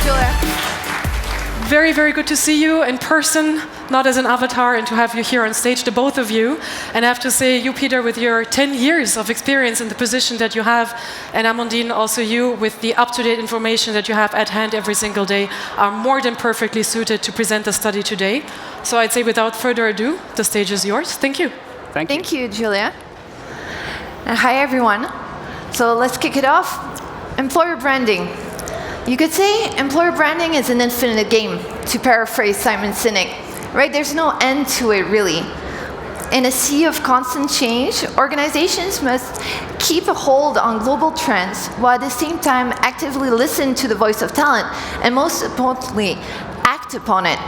Julia. Very, very good to see you in person, not as an avatar, and to have you here on stage, the both of you. And I have to say, you, Péter, with your 10 years of experience in the position that you have, and Amandine, also you, with the up-to-date information that you have at hand every single day, are more than perfectly suited to present the study today. So I'd say, without further ado, the stage is yours. Thank you. Thank you, Julia. Hi, everyone. So let's kick it off. Employer branding. You could say employer branding is an infinite game, to paraphrase Simon Sinek, right? There's no end to it, really. In a sea of constant change, organizations must keep a hold on global trends, while at the same time actively listen to the voice of talent, and most importantly, act upon it.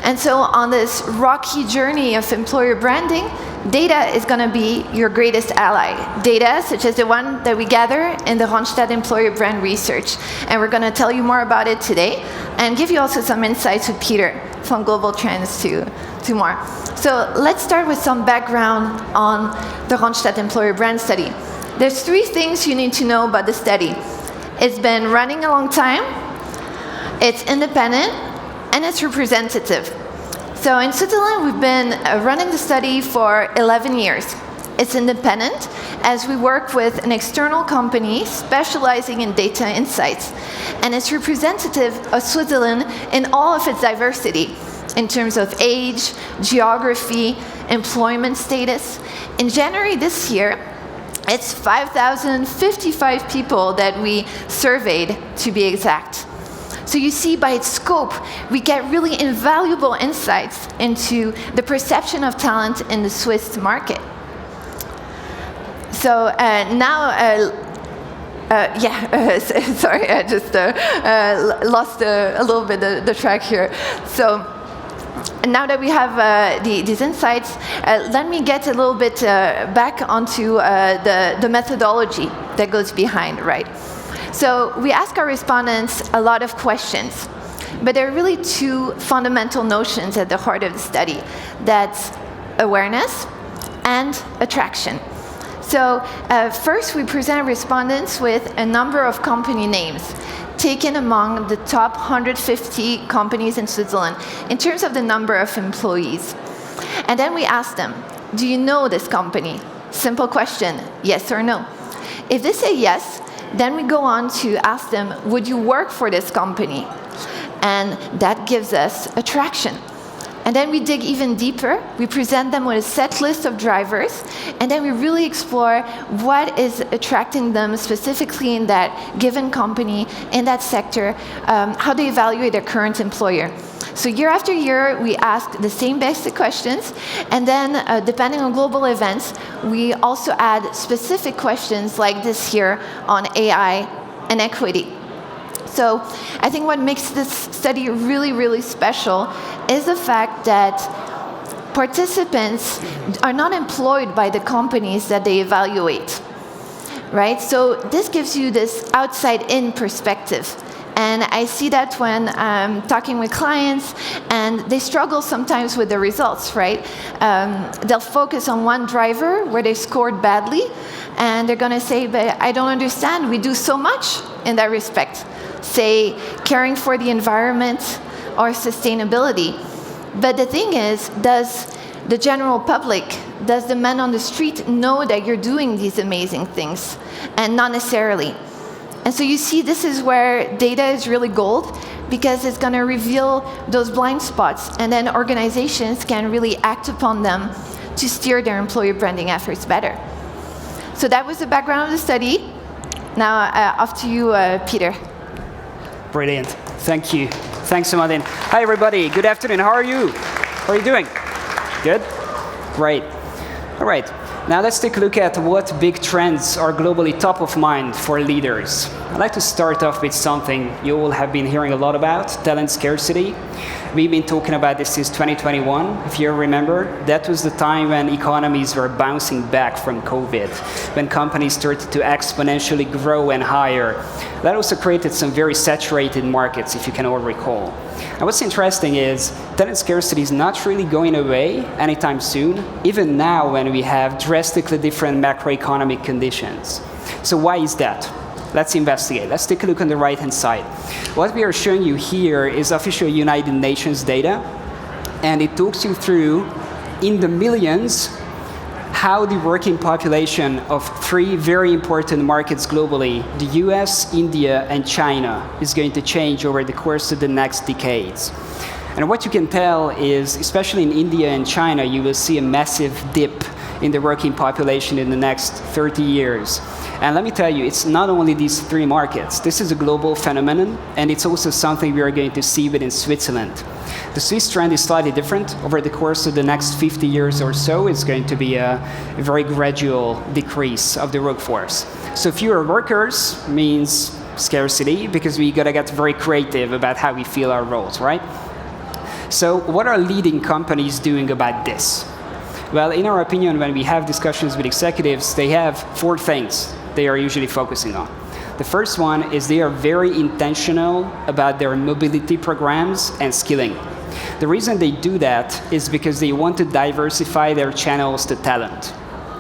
And so on this rocky journey of employer branding, data is going to be your greatest ally. Data, such as the one that we gather in the Randstad employer brand research. And we're going to tell you more about it today, and give you also some insights with Péter, from global trends to more. So let's start with some background on the Randstad employer brand study. There's 3 things you need to know about the study. It's been running a long time, it's independent, and it's representative. So in Switzerland, we've been running the study for 11 years. It's independent, as we work with an external company specializing in data insights. And it's representative of Switzerland in all of its diversity, in terms of age, geography, employment status. In January this year, it's 5,055 people that we surveyed, to be exact. So you see, by its scope, we get really invaluable insights into the perception of talent in the Swiss market. So sorry, I just lost a little bit the track here. So now that we have these insights, let me get a little bit back onto the methodology that goes behind, right? So we ask our respondents a lot of questions, but there are really 2 fundamental notions at the heart of the study. That's awareness and attraction. So first, we present respondents with a number of company names taken among the top 150 companies in Switzerland in terms of the number of employees. And then we ask them, do you know this company? Simple question, yes or no. If they say yes, then we go on to ask them, would you work for this company? And that gives us attraction. And then we dig even deeper. We present them with a set list of drivers, and then we really explore what is attracting them specifically in that given company, in that sector, how they evaluate their current employer. So year after year, we ask the same basic questions, and then depending on global events, we also add specific questions like this here on AI and equity. So I think what makes this study really, really special is the fact that participants are not employed by the companies that they evaluate, right? So this gives you this outside-in perspective. And I see that when I'm talking with clients, and they struggle sometimes with the results, right? They'll focus on one driver where they scored badly, and they're going to say, but I don't understand, we do so much in that respect. Say, caring for the environment or sustainability. But the thing is, does the general public, does the man on the street know that you're doing these amazing things? And not necessarily. And so you see, this is where data is really gold, because it's going to reveal those blind spots, and then organizations can really act upon them to steer their employer branding efforts better. So that was the background of the study. Now, off to you, Péter. Brilliant. Thank you. Thanks, Amandine. Hi, everybody. Good afternoon. How are you? How are you doing? Good? Great. All right. Now let's take a look at what big trends are globally top of mind for leaders. I'd like to start off with something you all have been hearing a lot about, talent scarcity. We've been talking about this since 2021, if you remember. That was the time when economies were bouncing back from COVID, when companies started to exponentially grow and hire. That also created some very saturated markets, if you can all recall. And what's interesting is talent scarcity is not really going away anytime soon, even now when we have drastically different macroeconomic conditions. So why is that? Let's investigate. Let's take a look on the right-hand side. What we are showing you here is official United Nations data, and it talks you through, in the millions, how the working population of three very important markets globally, the US, India, and China, is going to change over the course of the next decades. And what you can tell is, especially in India and China, you will see a massive dip in the working population in the next 30 years. And let me tell you, it's not only these three markets. This is a global phenomenon, and it's also something we are going to see within Switzerland. The Swiss trend is slightly different. Over the course of the next 50 years or so, it's going to be a very gradual decrease of the workforce. So fewer workers means scarcity, because we got to get very creative about how we fill our roles, right? So what are leading companies doing about this? Well, in our opinion, when we have discussions with executives, they have four things they are usually focusing on. The first one is they are very intentional about their mobility programs and skilling. The reason they do that is because they want to diversify their channels to talent,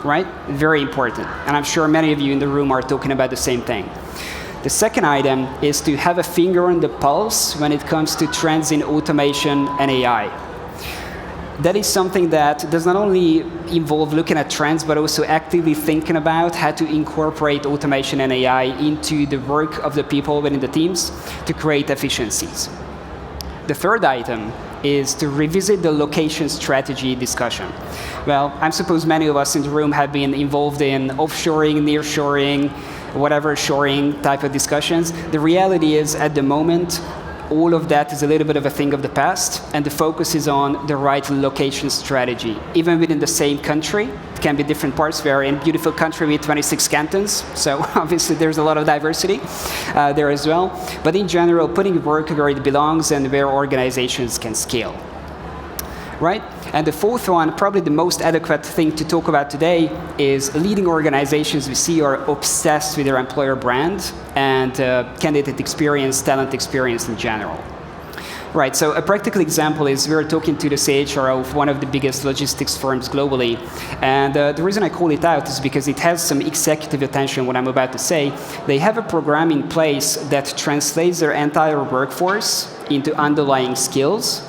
right? Very important. And I'm sure many of you in the room are talking about the same thing. The second item is to have a finger on the pulse when it comes to trends in automation and AI. That is something that does not only involve looking at trends, but also actively thinking about how to incorporate automation and AI into the work of the people within the teams to create efficiencies. The third item is to revisit the location strategy discussion. Well, I suppose many of us in the room have been involved in offshoring, nearshoring, whatever shoring type of discussions. The reality is, at the moment, all of that is a little bit of a thing of the past, and the focus is on the right location strategy. Even within the same country, it can be different parts. We are in a beautiful country with 26 cantons, so obviously there's a lot of diversity there as well. But in general, putting work where it belongs and where organizations can scale. Right? And the fourth one, probably the most adequate thing to talk about today, is leading organizations we see are obsessed with their employer brand and candidate experience, talent experience in general. Right, so a practical example is we're talking to the CHRO of one of the biggest logistics firms globally. And the reason I call it out is because it has some executive attention, what I'm about to say. They have a program in place that translates their entire workforce into underlying skills,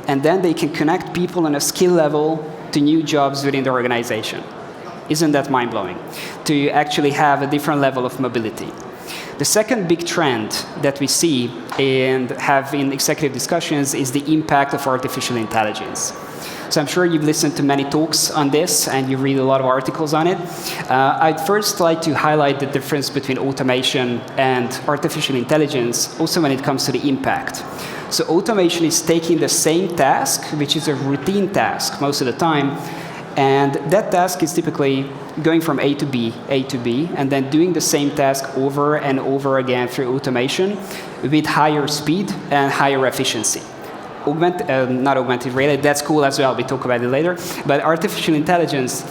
and then they can connect people on a skill level to new jobs within the organization. Isn't that mind-blowing? To actually have a different level of mobility. The second big trend that we see and have in executive discussions is the impact of artificial intelligence. So I'm sure you've listened to many talks on this and you read a lot of articles on it. I'd first like to highlight the difference between automation and artificial intelligence, also when it comes to the impact. So automation is taking the same task, which is a routine task most of the time, and that task is typically going from A to B, and then doing the same task over and over again through automation with higher speed and higher efficiency. Not augmented reality, that's cool as well, we talk about it later, but artificial intelligence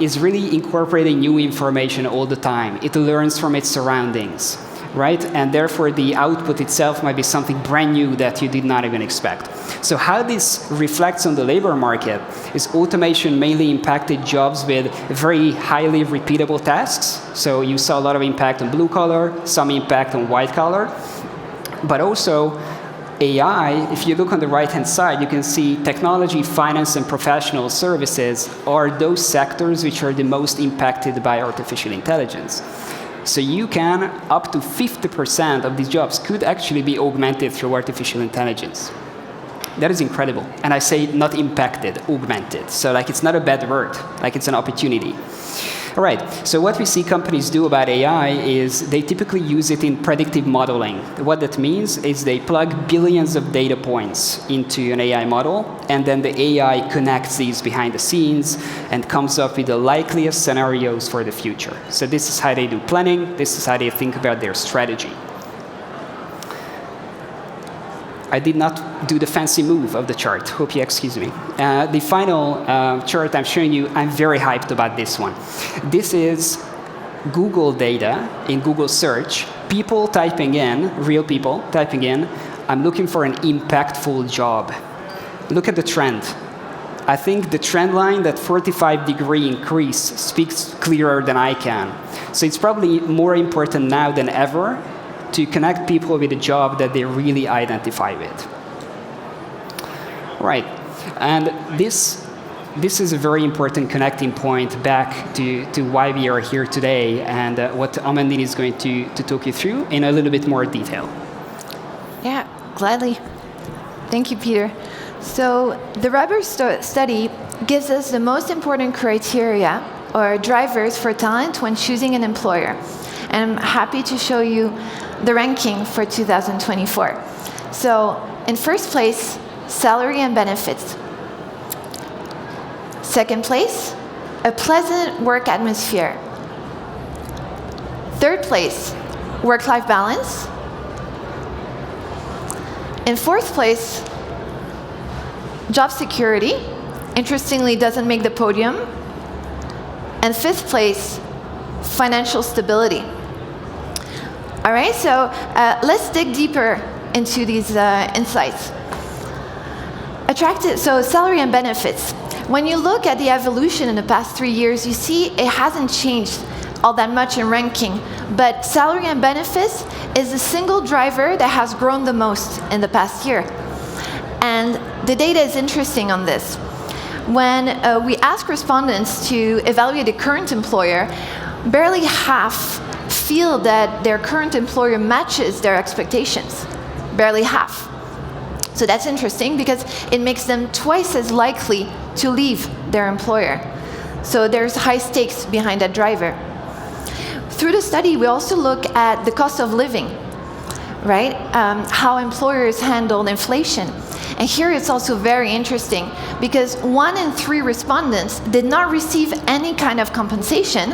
is really incorporating new information all the time. It learns from its surroundings. Right? And therefore the output itself might be something brand new that you did not even expect. So how this reflects on the labor market is automation mainly impacted jobs with very highly repeatable tasks. So you saw a lot of impact on blue collar, some impact on white collar, but also AI, if you look on the right-hand side, you can see technology, finance, and professional services are those sectors which are the most impacted by artificial intelligence. So you can, up to 50% of these jobs could actually be augmented through artificial intelligence. That is incredible. And I say not impacted, augmented. So like it's not a bad word, like it's an opportunity. All right, so what we see companies do about AI is they typically use it in predictive modeling. What that means is they plug billions of data points into an AI model, and then the AI connects these behind the scenes and comes up with the likeliest scenarios for the future. So this is how they do planning, this is how they think about their strategy. I did not do the fancy move of the chart. Hope you excuse me. The final chart I'm showing you, I'm very hyped about this one. This is Google data in Google search. People typing in, real people typing in, I'm looking for an impactful job. Look at the trend. I think the trend line, that 45-degree increase, speaks clearer than I can. So it's probably more important now than ever to connect people with a job that they really identify with. Right, and this is a very important connecting point back to why we are here today, and what Amandine is going to talk you through in a little bit more detail. Yeah, gladly. Thank you, Peter. So the Rubber study gives us the most important criteria or drivers for talent when choosing an employer. And I'm happy to show you the ranking for 2024. So in first place, salary and benefits. Second place, a pleasant work atmosphere. Third place, work-life balance. In fourth place, job security. Interestingly, doesn't make the podium. And fifth place, financial stability. All right, so let's dig deeper into these insights. So salary and benefits. When you look at the evolution in the past 3 years, you see it hasn't changed all that much in ranking, but salary and benefits is the single driver that has grown the most in the past year. And the data is interesting on this. When we ask respondents to evaluate the current employer, barely half feel that their current employer matches their expectations. Barely half. So that's interesting because it makes them twice as likely to leave their employer. So there's high stakes behind that driver. Through the study, we also look at the cost of living, right? How employers handle inflation. And here it's also very interesting because 1 in 3 respondents did not receive any kind of compensation,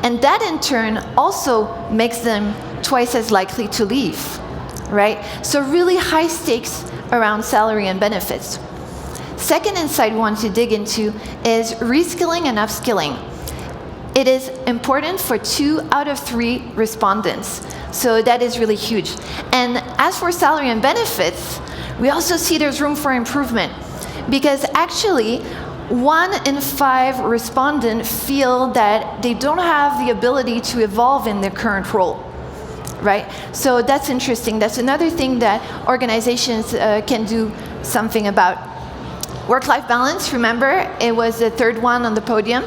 and that in turn also makes them twice as likely to leave, right? So really high stakes around salary and benefits. Second insight we want to dig into is reskilling and upskilling. It is important for 2 out of 3 respondents, so that is really huge. And as for salary and benefits, we also see there's room for improvement because actually 1 in 5 respondents feel that they don't have the ability to evolve in their current role. Right? So that's interesting. That's another thing that organizations can do something about. Work-life balance, remember, it was the third one on the podium.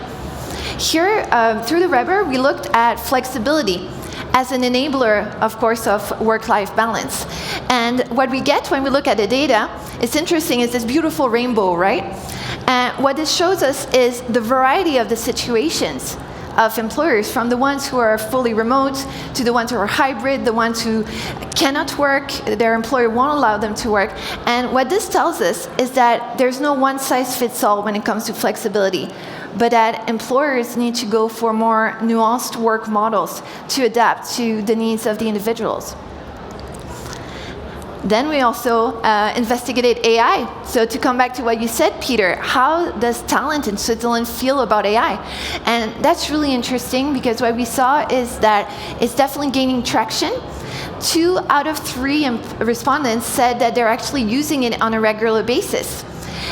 Here, through the Rubber, we looked at flexibility as an enabler, of course, of work-life balance. And what we get when we look at the data, it's interesting, is this beautiful rainbow, right? And what this shows us is the variety of the situations of employers, from the ones who are fully remote to the ones who are hybrid, the ones who cannot work, their employer won't allow them to work. And what this tells us is that there's no one-size-fits-all when it comes to flexibility, but that employers need to go for more nuanced work models to adapt to the needs of the individuals. Then we also investigated AI. So to come back to what you said, Peter, how does talent in Switzerland feel about AI? And that's really interesting because what we saw is that it's definitely gaining traction. 2 out of 3 respondents said that they're actually using it on a regular basis.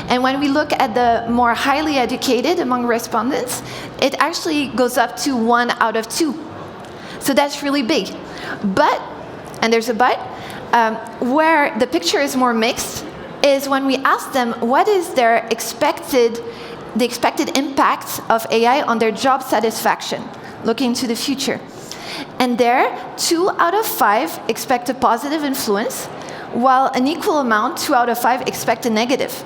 And when we look at the more highly educated among respondents, it actually goes up to 1 out of 2. So that's really big. But, and there's a but, where the picture is more mixed is when we ask them what is the expected impact of AI on their job satisfaction, looking to the future. And there, 2 out of 5 expect a positive influence, while an equal amount, 2 out of 5, expect a negative.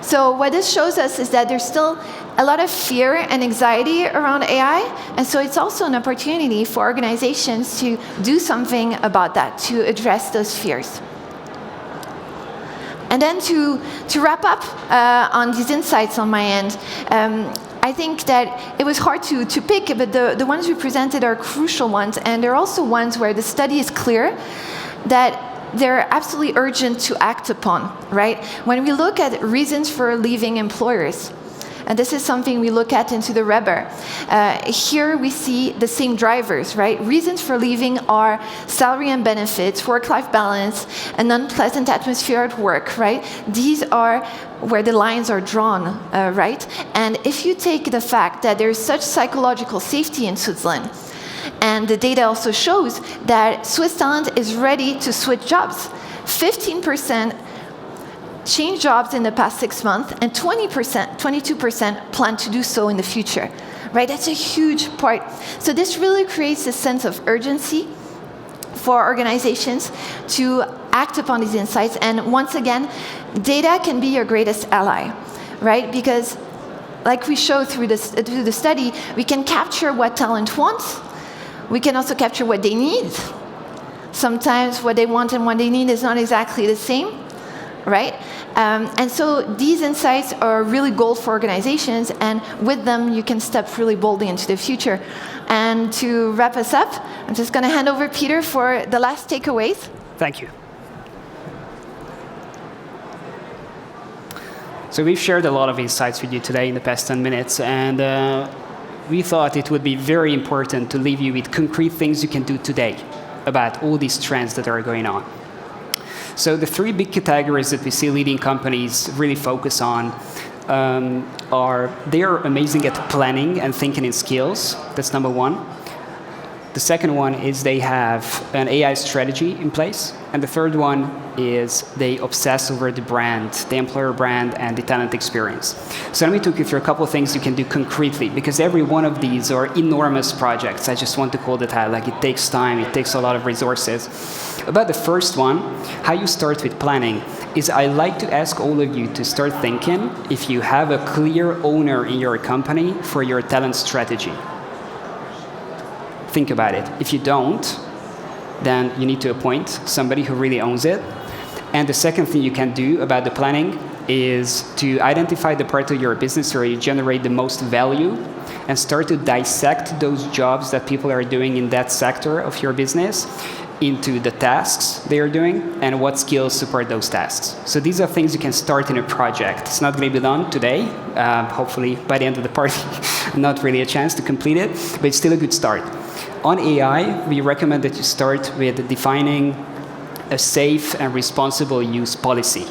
So what this shows us is that there's still a lot of fear and anxiety around AI, and so it's also an opportunity for organizations to do something about that, to address those fears. And then to wrap up on these insights on my end, I think that it was hard to pick, but the ones we presented are crucial ones, and they're also ones where the study is clear that they're absolutely urgent to act upon, right? When we look at reasons for leaving employers, And this is something we look at into the Reber. Here we see the same drivers, right? Reasons for leaving are salary and benefits, work-life balance, an unpleasant atmosphere at work, right? These are where the lines are drawn, right? And if you take the fact that there is such psychological safety in Switzerland, and the data also shows that Swiss talent is ready to switch jobs. 15% change jobs in the past 6 months, and 22% plan to do so in the future. Right? That's a huge part. So this really creates a sense of urgency for organizations to act upon these insights. And once again, data can be your greatest ally, right? Because like we show through the study, we can capture what talent wants. We can also capture what they need. Sometimes what they want and what they need is not exactly the same, right? And so these insights are really gold for organizations, and with them you can step really boldly into the future. And to wrap us up, I'm just going to hand over Péter for the last takeaways. Thank you. So we've shared a lot of insights with you today in the past 10 minutes, and we thought it would be very important to leave you with concrete things you can do today about all these trends that are going on. So the 3 big categories that we see leading companies really focus on are they are amazing at planning and thinking in skills. That's number 1. The second one is they have an AI strategy in place. And the third one is they obsess over the brand, the employer brand, and the talent experience. So let me talk you through a couple of things you can do concretely, because every one of these are enormous projects. I just want to call that out. Like, it takes time, it takes a lot of resources. About the first one, how you start with planning, is I like to ask all of you to start thinking if you have a clear owner in your company for your talent strategy. Think about it. If you don't, then you need to appoint somebody who really owns it. And the second thing you can do about the planning is to identify the part of your business where you generate the most value and start to dissect those jobs that people are doing in that sector of your business into the tasks they are doing and what skills support those tasks. So these are things you can start in a project. It's not going to be done today. Hopefully by the end of the party, not really a chance to complete it, but it's still a good start. On AI, we recommend that you start with defining a safe and responsible use policy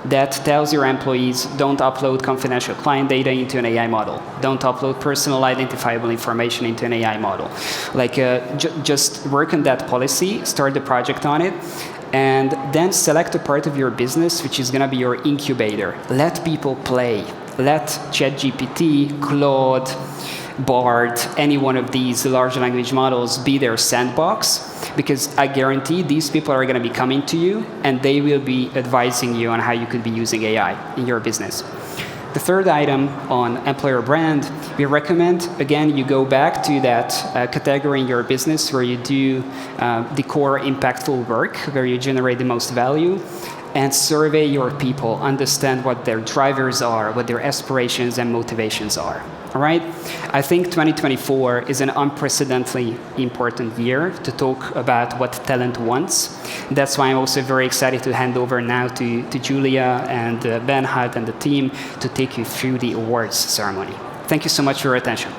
that tells your employees, don't upload confidential client data into an AI model. Don't upload personal identifiable information into an AI model. Like, just work on that policy, start the project on it, and then select a part of your business which is going to be your incubator. Let people play. Let ChatGPT, Claude, Bard, any one of these large language models be their sandbox, because I guarantee these people are going to be coming to you and they will be advising you on how you could be using AI in your business. The third item on employer brand, we recommend, again, you go back to that category in your business where you do the core impactful work, where you generate the most value, and survey your people, understand what their drivers are, what their aspirations and motivations are. All right? I think 2024 is an unprecedentedly important year to talk about what talent wants. That's why I'm also very excited to hand over now to Julia and Bernhard and the team to take you through the awards ceremony. Thank you so much for your attention.